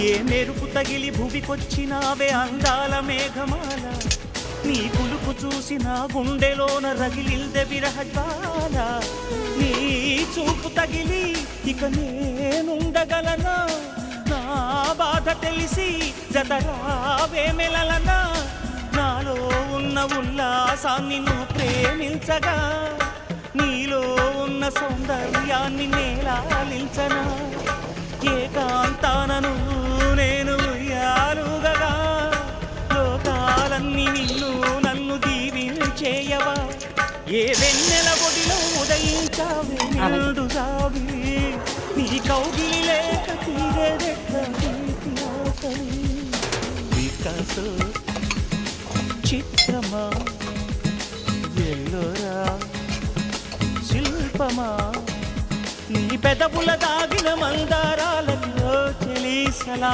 ఏ మెరుపు తగిలి భువికొచ్చినావే అందాల మేఘమాల, నీ కులుపు చూసి నా గుండెలోన రగిలిల్దె విరహజ్వాల. నీ చూపు తగిలి ఇక నేనుండగలనా, నా బాధ తెలిసి జతరావే మెలలనా. నాలో ఉన్న ఉల్లాసాన్ని నువ్వు ప్రేమించగా, నీలో ఉన్న సౌందర్యాన్ని నేలాలించనా. ఏకాంతానను నేను ఉయ్యాలుగగా, లోకాలన్నీ నిన్ను నన్ను దీవించేయవా. ఏ వెన్నెల ఒడిలో ఉదయించావే నిండు సావి, నీ కౌగిలి లేక తీరేదెట్ల వికాస చిత్రమా, ఎల్లోరా శిల్పమా, నీ పెదవుల దాగిన మందారాలలో చెలీసలా.